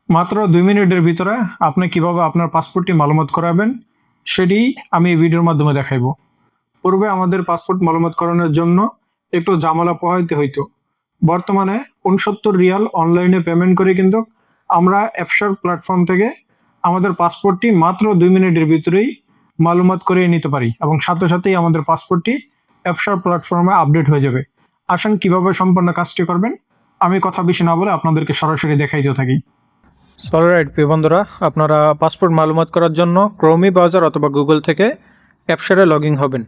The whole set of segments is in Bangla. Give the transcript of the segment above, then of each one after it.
মাত্র 2 মিনিটের ভিতরে আপনি কিভাবে আপনার পাসপোর্টটি মালুমাত করাবেন সেটি আমি এই ভিডিওর মাধ্যমে দেখাইবো। পূর্বে আমাদের পাসপোর্ট মালুমাত করানোর জন্য একটু ঝামেলা পোহাইতে হইতো। বর্তমানে ৬৯ রিয়াল অনলাইনে পেমেন্ট করে কিন্তু আমরা অ্যাপশার প্ল্যাটফর্ম থেকে আমাদের পাসপোর্টটি মাত্র 2 মিনিটের ভিতরেই মালুমাত করে নিতে পারি এবং সাথে সাথেই আমাদের পাসপোর্টটি অ্যাপশার প্ল্যাটফর্মে আপডেট হয়ে যাবে। আসেন কিভাবে সম্পূর্ণ কাজটি করবেন আমি কথা বেশি না বলে আপনাদেরকে সরাসরি দেখাইতে থাকি। অলরাইট প্রিয় বন্ধুরা, আপনারা পাসপোর্ট মালুমাত করার জন্য ক্রোমি ব্রাউজার অথবা গুগল থেকে অ্যাপশারে লগ ইন হবেন,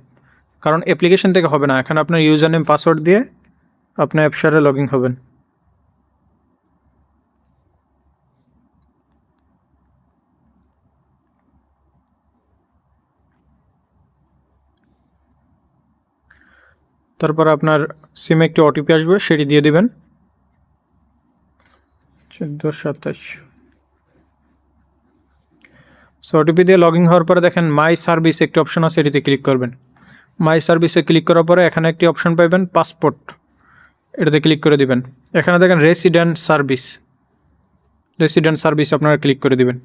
কারণ অ্যাপ্লিকেশন থেকে হবে না। এখানে আপনার ইউজার নেম পাসওয়ার্ড দিয়ে আপনি অ্যাপশারে লগ ইন হবেন। তারপর আপনার সিমে একটি ওটিপি আসবে, সেটি দিয়ে দিবেন 1427। সো ওটিপি দিয়ে লগ ইন হওয়ার পরে দেখেন মাই সার্ভিস একটি অপশন আছে, এটিতে ক্লিক করবেন। মাই সার্ভিসে ক্লিক করার পরে এখানে একটি অপশন পাইবেন পাসপোর্ট, এটাতে ক্লিক করে দিবেন। এখানে দেখেন রেসিডেন্ট সার্ভিস আপনারা ক্লিক করে দিবেন।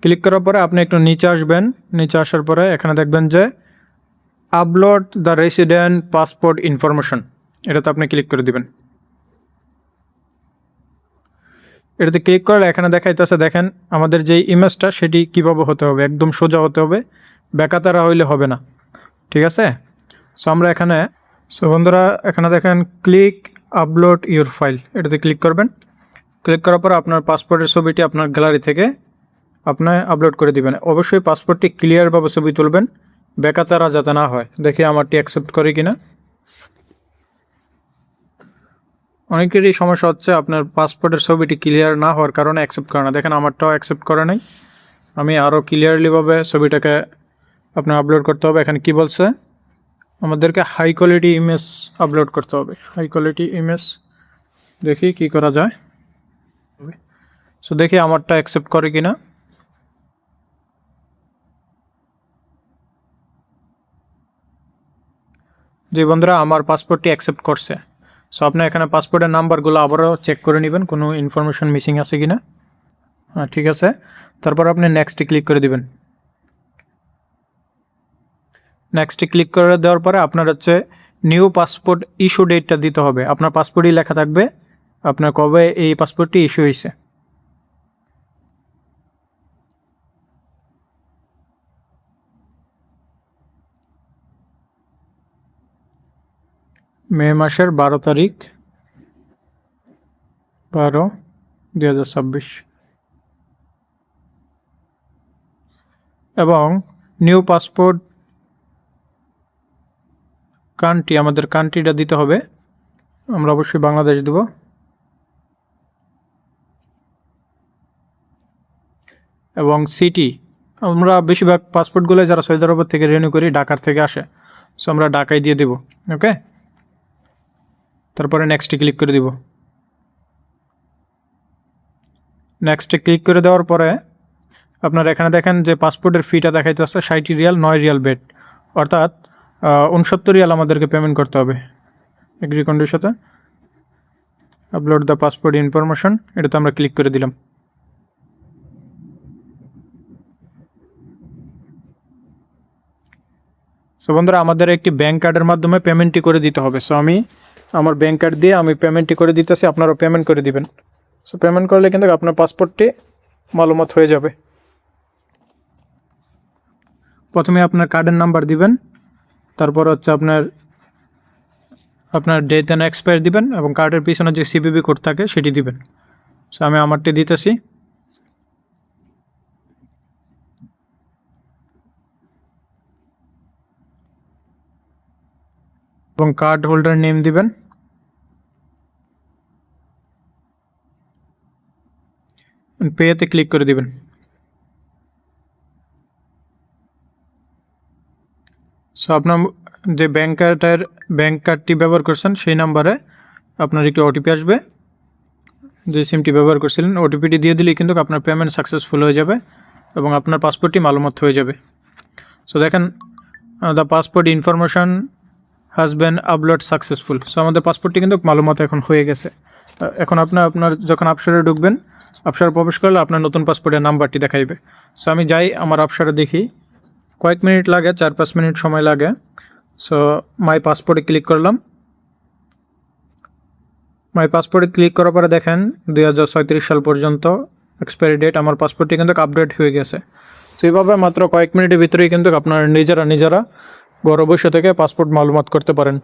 ক্লিক করার পরে আপনি একটু নিচে আসবেন। নিচে আসার পরে এখানে দেখবেন যে upload the resident passport information, এটাতে আপনি ক্লিক করে দিবেন। এটাতে ক্লিক করলে এখানে দেখাইতেছে, দেখেন আমাদের যে ইমেজটা সেটি কীভাবে হতে হবে, একদম সোজা হতে হবে, বেকাতারা হইলে হবে না, ঠিক আছে? সো আমরা এখানে বন্ধুরা এখানে দেখেন ক্লিক আপলোড ইউর ফাইল, এটাতে ক্লিক করবেন। ক্লিক করার পর আপনার পাসপোর্টের ছবিটি আপনার গ্যালারি থেকে আপনি আপলোড করে দিবেন। অবশ্যই পাসপোর্টটি ক্লিয়ারভাবে ছবি তুলবেন, বেকাতারা যাতে না হয়। দেখি আমারটি অ্যাকসেপ্ট করে কিনা। অনেকেরই সমস্যা হচ্ছে আপনার পাসপোর্টের ছবিটি ক্লিয়ার না হওয়ার কারণে অ্যাকসেপ্ট করে না। দেখেন আমারটাও অ্যাকসেপ্ট করে নাই। আমি আরও ক্লিয়ারলিভাবে ছবিটাকে আপনার আপলোড করতে হবে। এখানে কি বলছে, আমাদেরকে হাই কোয়ালিটি ইমেজ আপলোড করতে হবে। হাই কোয়ালিটি ইমেজ, দেখি কি করা যায়। সো দেখি আমারটা অ্যাকসেপ্ট করে কিনা। যে বন্ধুরা আমার পাসপোর্টটি অ্যাকসেপ্ট করছে। সো আপনি এখানে পাসপোর্টের নাম্বারগুলো আবারও চেক করে নেবেন কোনো ইনফরমেশন মিসিং আছে কি না। হ্যাঁ, ঠিক আছে। তারপর আপনি নেক্সটে ক্লিক করে দিবেন। নেক্সটে ক্লিক করে দেওয়ার পরে আপনার হচ্ছে নিউ পাসপোর্ট ইস্যু ডেটটা দিতে হবে। আপনার পাসপোর্টই লেখা থাকবে আপনার কবে এই পাসপোর্টটি ইস্যু হয়েছে। মে মাসের 12 তারিখ 12/2026 এবং নিউ পাসপোর্ট কান্ট্রি, আমাদের কান্ট্রিটা দিতে হবে। আমরা অবশ্যই বাংলাদেশ দেব। এবং সিটি, আমরা বেশিরভাগ পাসপোর্টগুলো যারা সৌদি আরব থেকে রিনিউ করি ঢাকার থেকে আসে, সো আমরা ঢাকায় দিয়ে দেব। ওকে, তারপরে নেক্সটে ক্লিক করে দিব। নেক্সটে ক্লিক করে দেওয়ার পরে আপনার এখানে দেখেন যে পাসপোর্টের ফিটা দেখাইতে আসছে 60 রিয়াল 9 রিয়াল বেড, অর্থাৎ 69 রিয়াল আমাদেরকে পেমেন্ট করতে হবে। এগ্রি কন্ডিশনে আপলোড দ্য পাসপোর্ট ইনফরমেশন, এটাতে আমরা ক্লিক করে দিলাম। সো বন্ধুরা আমাদের একটি ব্যাঙ্ক কার্ডের মাধ্যমে পেমেন্টটি করে দিতে হবে। সো আমি আমার ব্যাঙ্ক কার্ড দিয়ে আমি পেমেন্টটি করে দিতেছি, আপনারাও পেমেন্ট করে দিবেন। সো পেমেন্ট করলে কিন্তু আপনার পাসপোর্টটি মালুমাত হয়ে যাবে। প্রথমে আপনার কার্ডের নাম্বার দিবেন, তারপর হচ্ছে আপনার ডেট অ্যান্ড এক্সপায়ার দিবেন এবং কার্ডের পিছনে যে সিভিভি কোড থাকে সেটি দিবেন। সো আমি আমারটি দিতেছি। এবং কার্ড হোল্ডার নেম দিবেন। পেতে ক্লিক করে দিবেন। সো আপনার যে ব্যাঙ্ক কার্ডটি ব্যবহার করছেন সেই নাম্বারে আপনার একটি ওটিপি আসবে, যে সিমটি ব্যবহার করছিলেন ওটিপিটি দিয়ে দিলেই কিন্তু আপনার পেমেন্ট সাকসেসফুল হয়ে যাবে এবং আপনার পাসপোর্টটি মালুমাত হয়ে যাবে। সো দেখেন the passport information has been upload successful. So আমাদের পাসপোর্টটি কিন্তু মালুমাত এখন হয়ে গেছে। এখন আপনার যখন আপসারে ঢুকবেন, আপসারে প্রবেশ করলে আপনার নতুন পাসপোর্টের নাম্বারটি দেখাইবে। সো আমি যাই আমার আপসারে দেখি, কয়েক মিনিট লাগে, 4-5 মিনিট সময় লাগে। সো মাই পাসপোর্টে ক্লিক করলাম। মাই পাসপোর্টে ক্লিক করার পরে দেখেন 2037 সাল পর্যন্ত এক্সপায়ারি ডেট। আমার পাসপোর্টটি কিন্তু আপডেট হয়ে গেছে। সো এইভাবে মাত্র কয়েক মিনিটের ভিতরেই কিন্তু আপনারা নিজেরা ঘরে বসে থেকে পাসপোর্ট মালুমাত করতে পারেন।